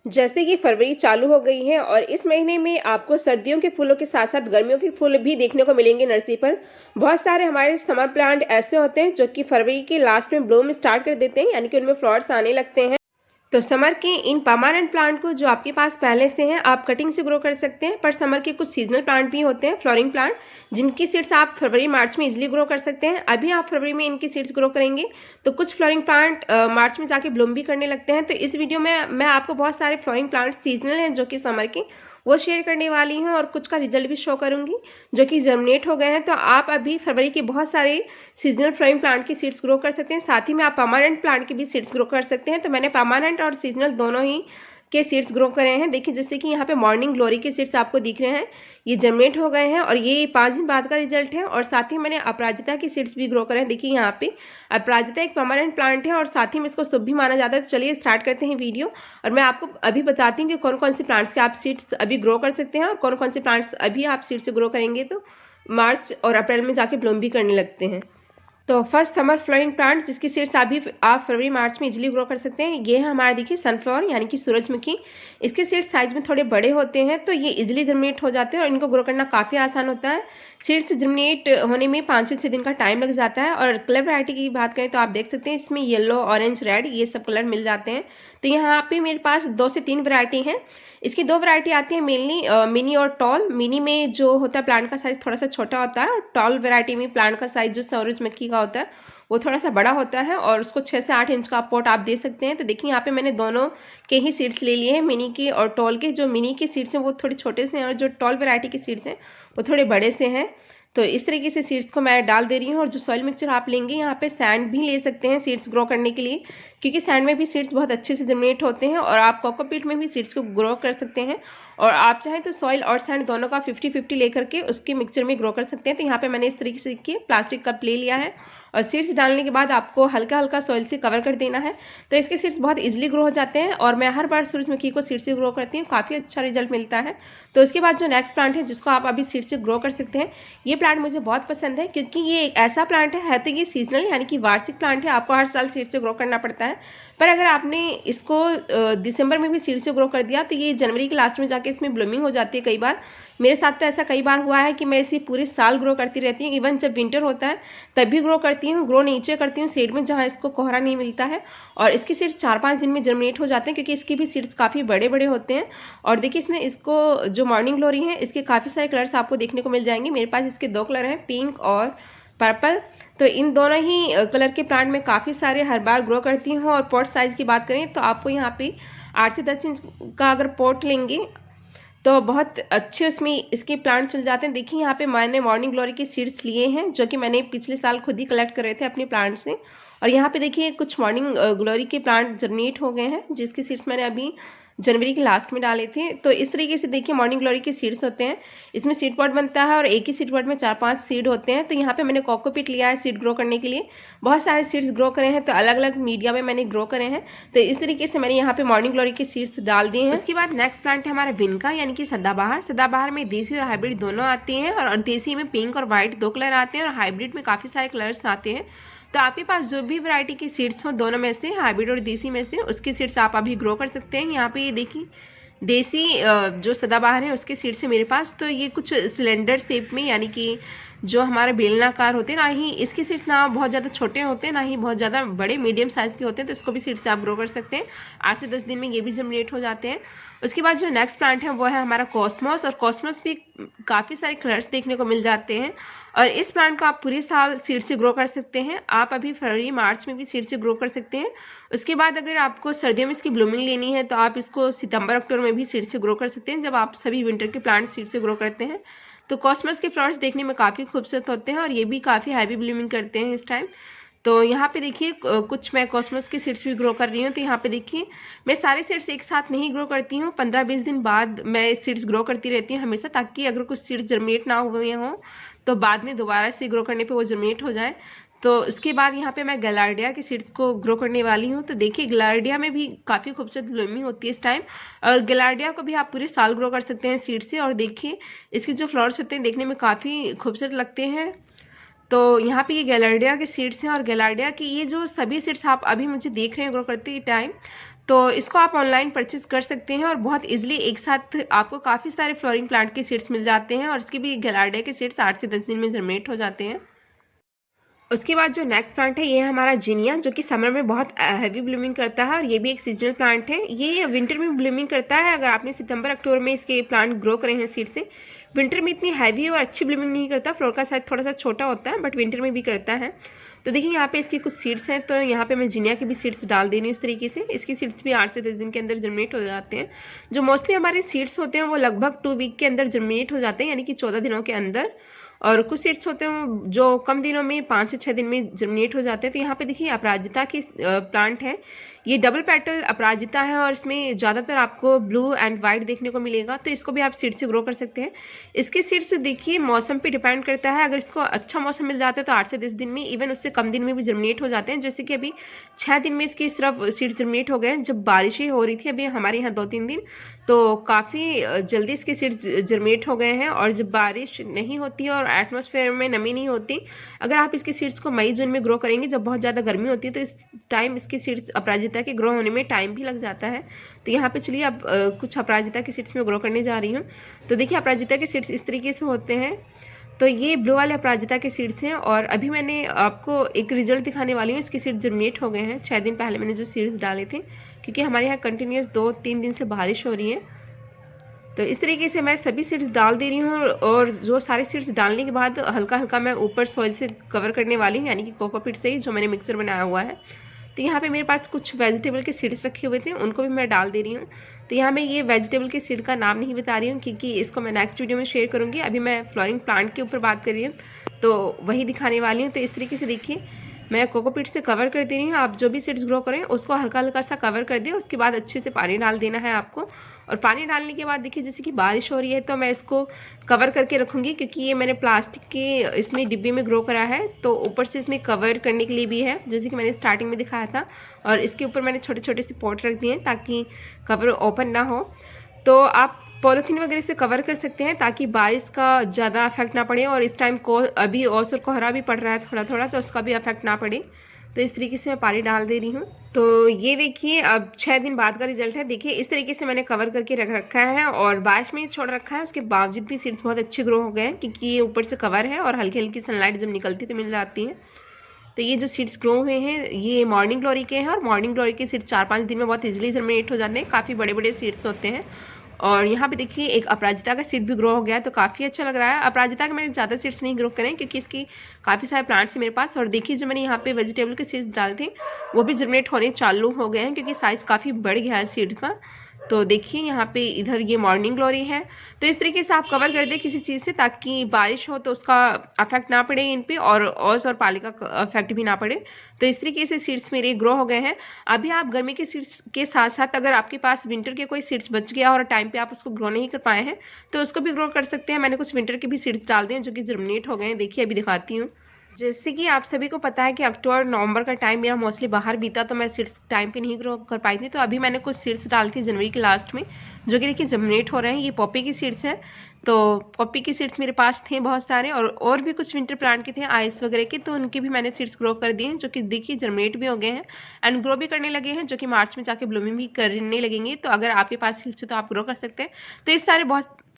जैसे कि फरवरी चालू हो गई है और इस महीने में आपको सर्दियों के फूलों के साथ साथ गर्मियों के फूल भी देखने को मिलेंगे नर्सरी पर। बहुत सारे हमारे समर प्लांट ऐसे होते हैं जो कि फरवरी के लास्ट में ब्लूम स्टार्ट कर देते हैं, यानी कि उनमें फ्लावर्स आने लगते हैं। तो समर के इन परमानेंट प्लांट को जो आपके पास पहले से हैं आप कटिंग से ग्रो कर सकते हैं, पर समर के कुछ सीजनल प्लांट भी होते हैं, फ्लोरिंग प्लांट, जिनकी सीड्स आप फरवरी मार्च में इजीली ग्रो कर सकते हैं। अभी आप फरवरी में इनकी सीड्स ग्रो करेंगे तो कुछ फ्लोरिंग प्लांट मार्च में जाके ब्लूम भी करने लगते हैं। तो इस वीडियो में मैं आपको बहुत सारे फ्लोरिंग प्लांट सीजनल हैं जो कि समर के, वो शेयर करने वाली हूँ और कुछ का रिजल्ट भी शो करूंगी जो कि जर्मिनेट हो गए हैं। तो आप अभी फरवरी के बहुत सारे सीजनल फ्लावरिंग प्लांट की सीड्स ग्रो कर सकते हैं, साथ ही में आप परमानेंट प्लांट की भी सीड्स ग्रो कर सकते हैं। तो मैंने परमानेंट और सीजनल दोनों ही के सीड्स ग्रो करे हैं। देखिए जैसे कि यहाँ पे मॉर्निंग ग्लोरी के सीड्स आपको दिख रहे हैं, ये जर्मिनेट हो गए हैं और ये 5 दिन बाद का रिजल्ट है। और साथ ही मैंने अपराजिता की सीड्स भी ग्रो करे हैं। देखिए यहाँ पे अपराजिता एक परमानेंट प्लांट है और साथ ही में इसको शुभ भी माना जाता है। तो चलिए स्टार्ट करते हैं वीडियो और मैं आपको अभी बताती हूँ कि कौन कौन से प्लांट्स के आप सीड्स अभी ग्रो कर सकते हैं और कौन कौन से प्लांट्स अभी आप सीड्स से ग्रो करेंगे तो मार्च और अप्रैल में जाके ब्लूम भी करने लगते हैं। तो फर्स्ट समर फ्लावरिंग प्लांट जिसकी सीड्स अभी आप फरवरी मार्च में इजीली ग्रो कर सकते हैं, ये है हमारा देखिए सनफ्लावर यानी कि सूरजमुखी। इसके सीड्स साइज में थोड़े बड़े होते हैं तो ये इजीली जर्मिनेट हो जाते हैं और इनको ग्रो करना काफ़ी आसान होता है। सीड्स जर्मिनेट होने में 5 से 6 दिन का टाइम लग जाता है। और कलर वैरायटी की बात करें तो आप देख सकते हैं इसमें येलो, ऑरेंज, रेड ये सब कलर मिल जाते हैं। तो यहाँ पे मेरे पास 2 से 3 वैरायटी हैं। इसकी 2 वैरायटी आती है मेनली मिनी और टॉल। मिनी में जो होता है प्लांट का साइज थोड़ा सा छोटा होता है और टॉल वैरायटी में प्लांट का साइज जो सूरजमुखी का होता है वो थोड़ा सा बड़ा होता है और उसको 6 से 8 इंच का पॉट आप दे सकते हैं। तो देखिए यहाँ पे मैंने दोनों के ही सीड्स ले लिए हैं, मिनी के और टॉल के। जो मिनी के सीड्स हैं वो थोड़े छोटे से हैं और जो टॉल वैरायटी के सीड्स हैं वो थोड़े बड़े से हैं। तो इस तरीके से सीड्स को मैं डाल दे रही हूँ। और जो सॉइल मिक्सचर आप लेंगे यहाँ पे सैंड भी ले सकते हैं सीड्स ग्रो करने के लिए, क्योंकि सैंड में भी सीड्स बहुत अच्छे से जर्मिनेट होते हैं। और आप कोकोपीट में भी सीड्स को ग्रो कर सकते हैं और आप चाहें तो सॉइल और सैंड दोनों का 50-50 लेकर के उसके मिक्सचर में ग्रो कर सकते हैं। तो यहाँ पे मैंने इस तरीके से प्लास्टिक कप ले लिया है और सीड्स डालने के बाद आपको हल्का हल्का सॉइल से कवर कर देना है। तो इसके सीड्स बहुत इजीली ग्रो हो जाते हैं और मैं हर बार सूरजमुखी को सीड से ग्रो करती हूँ, काफ़ी अच्छा रिजल्ट मिलता है। तो इसके बाद जो नेक्स्ट प्लांट है जिसको आप अभी सीड से ग्रो कर सकते हैं, ये प्लांट मुझे बहुत पसंद है क्योंकि ये एक ऐसा प्लांट है तो ये सीजनल यानी कि वार्षिक प्लांट है, आपको हर साल सीड से ग्रो करना पड़ता है। पर अगर आपने इसको दिसंबर में भी सीड से ग्रो कर दिया तो ये जनवरी के लास्ट में जाके इसमें ब्लूमिंग हो जाती है। कई बार मेरे साथ तो ऐसा कई बार हुआ है कि मैं इसे पूरे साल ग्रो करती रहती हूँ, इवन जब विंटर होता है तब भी ग्रो करती हूँ। ग्रो नीचे करती हूँ शेड में जहाँ इसको कोहरा नहीं मिलता है और इसके सीड्स 4-5 दिन में जर्मिनेट हो जाते हैं क्योंकि इसके भी सीड्स काफ़ी बड़े बड़े होते हैं। और देखिए इसमें इसको जो मॉर्निंग ग्लोरी है इसके काफ़ी सारे कलर्स आपको देखने को मिल जाएंगे। मेरे पास इसके 2 कलर हैं, पिंक और पर्पल। तो इन दोनों ही कलर के प्लांट में काफ़ी सारे हर बार ग्रो करती हूँ। और पॉट साइज़ की बात करें तो आपको यहाँ पे 8 से 10 इंच का अगर पॉट लेंगे तो बहुत अच्छे उसमें इसके प्लांट चल जाते हैं। देखिए यहाँ पे मैंने मॉर्निंग ग्लोरी के सीड्स लिए हैं जो कि मैंने पिछले साल खुद ही कलेक्ट करे थे अपने प्लांट से। और यहाँ पे देखिए कुछ मॉर्निंग ग्लोरी के प्लांट जर्मिनेट हो गए हैं जिसके सीड्स मैंने अभी जनवरी के लास्ट में डाले थे। तो इस तरीके से देखिए मॉर्निंग ग्लोरी के सीड्स होते हैं, इसमें सीड पॉट बनता है और एक ही सीड पॉट में 4-5 सीड होते हैं। तो यहाँ पे मैंने कोकोपीट लिया है सीड ग्रो करने के लिए, बहुत सारे सीड्स ग्रो करे हैं तो अलग अलग मीडिया में मैंने ग्रो करे हैं। तो इस तरीके से मैंने यहाँ पे मॉर्निंग ग्लोरी के सीड्स डाल दिए हैं। उसके बाद नेक्स्ट प्लांट है हमारा विनका यानी कि सदाबहार। सदाबहार में देसी और हाइब्रिड दोनों आते हैं और देसी में पिंक और व्हाइट 2 कलर आते हैं और हाइब्रिड में काफ़ी सारे कलर्स आते हैं। तो आपके पास जो भी वैरायटी के सीड्स हो दोनों में से, हाइब्रिड और देसी में से, उसके सीड्स आप अभी ग्रो कर सकते हैं। यहाँ पे ये देखिए देसी जो सदाबहार है उसके सीड्स है मेरे पास। तो ये कुछ सिलेंडर शेप में यानी कि जो हमारे बेलनाकार होते हैं, ना ही इसके सीड्स ना बहुत ज़्यादा छोटे होते हैं ना ही बहुत ज़्यादा बड़े, मीडियम साइज़ के होते हैं। तो इसको भी सीड से आप ग्रो कर सकते हैं, 8 से 10 दिन में ये भी जर्मिनेट हो जाते हैं। उसके बाद जो नेक्स्ट प्लांट है वो है हमारा कॉस्मोस। और कॉस्मोस भी काफ़ी सारे कलर्स देखने को मिल जाते हैं और इस प्लांट को आप पूरे साल सीड से ग्रो कर सकते हैं। आप अभी फरवरी मार्च में भी सीड से ग्रो कर सकते हैं। उसके बाद अगर आपको सर्दियों में इसकी ब्लूमिंग लेनी है तो आप इसको सितंबर अक्टूबर में भी सीड से ग्रो कर सकते हैं, जब आप सभी विंटर के प्लांट सीड से ग्रो करते हैं। तो कॉस्मोस के फ्लावर्स देखने में काफ़ी खूबसूरत होते हैं और ये भी काफ़ी हैवी ब्लूमिंग करते हैं इस टाइम। तो यहाँ पे देखिए कुछ मैं कॉस्मोस के सीड्स भी ग्रो कर रही हूँ। तो यहाँ पे देखिए मैं सारे सीड्स एक साथ नहीं ग्रो करती हूँ, 15-20 दिन बाद मैं सीड्स ग्रो करती रहती हूँ हमेशा, ताकि अगर कुछ सीड्स जर्मिनेट ना हुए हों तो बाद में दोबारा से ग्रो करने पे वो जर्मिनेट हो जाए। तो उसके बाद यहाँ पे मैं गैलार्डिया के सीड्स को ग्रो करने वाली हूँ। तो देखिए गैलार्डिया में भी काफ़ी खूबसूरत ब्लूमिंग होती है इस टाइम और गैलार्डिया को भी आप पूरे साल ग्रो कर सकते हैं सीड से। और देखिए इसके जो फ्लावर्स होते हैं देखने में काफ़ी खूबसूरत लगते हैं। तो यहाँ पे ये गैलार्डिया के सीड्स हैं और गैलार्डिया की ये जो सभी सीड्स आप अभी मुझे देख रहे हैं ग्रो करते टाइम, तो इसको आप ऑनलाइन परचेज कर सकते हैं और बहुत इजीली एक साथ आपको काफ़ी सारे फ्लोरिंग प्लांट के सीड्स मिल जाते हैं और इसके भी गैलार्डिया के सीड्स 8 से 10 दिन में जर्मिनेट हो जाते हैं। उसके बाद जो नेक्स्ट प्लांट है ये है हमारा जिनिया, जो कि समर में बहुत हैवी ब्लूमिंग करता है और ये भी एक सीजनल प्लांट है। ये विंटर में ब्लूमिंग करता है। अगर आपने सितंबर अक्टूबर में इसके प्लांट ग्रो करे हैं सीड से, विंटर में इतनी हैवी और अच्छी ब्लूमिंग नहीं करता। फ्लोर का साइज थोड़ा सा छोटा होता है, बट विंटर में भी करता है। तो देखिए यहाँ पे इसकी कुछ सीड्स हैं, तो यहाँ पे मैं जिनिया के भी सीड्स डाल दे रही हूँ इस तरीके से। इसकी सीड्स भी 8 से 10 दिन के अंदर जर्मिनेट हो जाते हैं। जो मोस्टली हमारे सीड्स होते हैं वो लगभग 2 वीक के अंदर जर्मिनेट हो जाते हैं, यानी कि 14 दिनों के अंदर। और कुछ सीड्स होते हैं जो कम दिनों में 5 से 6 दिन में जर्मिनेट हो जाते हैं। तो यहाँ पे देखिए अपराजिता की प्लांट है। ये डबल पेटल अपराजिता है और इसमें ज़्यादातर आपको ब्लू एंड वाइट देखने को मिलेगा। तो इसको भी आप सीड से ग्रो कर सकते हैं। इसके सीड्स देखिए मौसम पे डिपेंड करता है। अगर इसको अच्छा मौसम मिल जाता है तो 8 से 10 दिन में, इवन उससे कम दिन में भी जर्मिनेट हो जाते हैं। जैसे कि अभी 6 दिन में इसकी सिर्फ सीड्स जर्मिनेट हो गए हैं। जब बारिशें हो रही थी अभी हमारे यहाँ 2-3 दिन, तो काफ़ी जल्दी इसके सीड्स जर्मिनेट हो गए हैं। और जब बारिश नहीं होती और एटमॉस्फेयर में नमी नहीं होती, अगर आप इसके सीड्स को मई जून में ग्रो करेंगे जब बहुत ज़्यादा गर्मी होती है, तो इस टाइम इसके सीड्स अपराजिता के ग्रो होने में टाइम भी लग जाता है। तो यहाँ पे चलिए अब कुछ अपराजिता के सीड्स में ग्रो करने जा रही हूँ। तो देखिए अपराजिता के सीड्स इस तरीके से होते हैं। तो ये ब्लू वाले अपराजिता के सीड्स हैं और अभी मैंने आपको एक रिजल्ट दिखाने वाली हूँ। इसके सीड्स जर्मिनेट हो गए हैं 6 दिन पहले मैंने जो सीड्स डाले थे, क्योंकि हमारे यहाँ कंटिन्यूस 2-3 दिन से बारिश हो रही है। तो इस तरीके से मैं सभी सीड्स डाल दे रही हूँ और जो सारे सीड्स डालने के बाद हल्का हल्का मैं ऊपर सॉइल से कवर करने वाली हूँ, यानी कि कोकोपीट से ही जो मैंने मिक्सचर बनाया हुआ है। तो यहाँ पे मेरे पास कुछ वेजिटेबल के सीड्स रखे हुए थे, उनको भी मैं डाल दे रही हूँ। तो यहाँ मैं ये वेजिटेबल के सीड का नाम नहीं बता रही हूँ क्योंकि इसको मैं नेक्स्ट वीडियो में शेयर करूँगी। अभी मैं फ्लोरिंग प्लांट के ऊपर बात कर रही हूँ, तो वही दिखाने वाली हूँ। तो इस तरीके से देखिए मैं कोकोपीट से कवर कर दे रही हूँ। आप जो भी सीड्स ग्रो करें उसको हल्का हल्का सा कवर कर दें। उसके बाद अच्छे से पानी डाल देना है आपको। और पानी डालने के बाद देखिए जैसे कि बारिश हो रही है तो मैं इसको कवर करके रखूँगी, क्योंकि ये मैंने प्लास्टिक के इसमें डिब्बे में ग्रो करा है, तो ऊपर से इसमें कवर करने के लिए भी है, जैसे कि मैंने स्टार्टिंग में दिखाया था। और इसके ऊपर मैंने छोटे छोटे से पॉट रख दिए हैं ताकि कवर ओपन ना हो। तो आप पॉलीथीन वगैरह से कवर कर सकते हैं ताकि बारिश का ज़्यादा इफेक्ट ना पड़े। और इस टाइम को अभी औसर कोहरा भी पड़ रहा है थोड़ा थोड़ा, तो उसका भी इफेक्ट ना पड़े। तो इस तरीके से मैं पानी डाल दे रही हूँ। तो ये देखिए अब 6 दिन बाद का रिजल्ट है। देखिए इस तरीके से मैंने कवर करके रख रखा है और बारिश में छोड़ रखा है। उसके बावजूद भी सीड्स बहुत अच्छे ग्रो हो गए हैं, क्योंकि ये ऊपर से कवर है और हल्की हल्की सनलाइट जब निकलती तो मिल जाती है। तो ये जो सीड्स ग्रो हुए हैं ये मॉर्निंग ग्लोरी के हैं और मॉर्निंग ग्लोरी के सीड्स 4-5 दिन में बहुत इजीली जर्मिनेट हो जाते हैं। काफ़ी बड़े बड़े सीड्स होते हैं। और यहाँ पे देखिए एक अपराजिता का सीड भी ग्रो हो गया है, तो काफ़ी अच्छा लग रहा है। अपराजिता के मैंने ज़्यादा सीड्स नहीं ग्रो करे क्योंकि इसकी काफ़ी सारे प्लांट्स हैं मेरे पास। और देखिए जो मैंने यहाँ पे वेजिटेबल के सीड्स डाले थे वो भी जर्मिनेट होने चालू हो गए हैं, क्योंकि साइज़ काफ़ी बढ़ गया है सीड का। तो देखिए यहाँ पे इधर ये मॉर्निंग ग्लोरी है। तो इस तरीके से आप कवर कर दें किसी चीज़ से ताकि बारिश हो तो उसका इफेक्ट ना पड़े इन पे, और ओस और पाले का इफेक्ट भी ना पड़े। तो इस तरीके से सीड्स मेरे ग्रो हो गए हैं। अभी आप गर्मी के सीड्स के साथ साथ अगर आपके पास विंटर के कोई सीड्स बच गया और टाइम पे आप उसको ग्रो नहीं कर पाए हैं तो उसको भी ग्रो कर सकते हैं। मैंने कुछ विंटर के भी सीड्स डाल दिए हैं जो कि जर्मिनेट हो गए हैं। देखिए अभी दिखाती हूँ। जैसे कि आप सभी को पता है कि अक्टूबर नवंबर का टाइम मेरा मोस्टली बाहर बीता, तो मैं सीड्स टाइम पे नहीं ग्रो कर पाई थी। तो अभी मैंने कुछ सीड्स डाली थी जनवरी के लास्ट में, जो कि देखिए जर्मिनेट हो रहे हैं। ये पॉपी की सीड्स हैं। तो पॉपी की सीड्स मेरे पास थे बहुत सारे, और भी कुछ विंटर प्लांट के थे आइस वगैरह के, तो उनके भी मैंने सीड्स ग्रो कर दिए हैं, जो कि देखिए जर्मिनेट भी हो गए हैं एंड ग्रो भी करने लगे हैं, जो कि मार्च में जाके ब्लूमिंग भी करने लगेंगे। तो अगर आपके पास सीड्स है तो आप ग्रो कर सकते हैं। तो इस सारे बहुत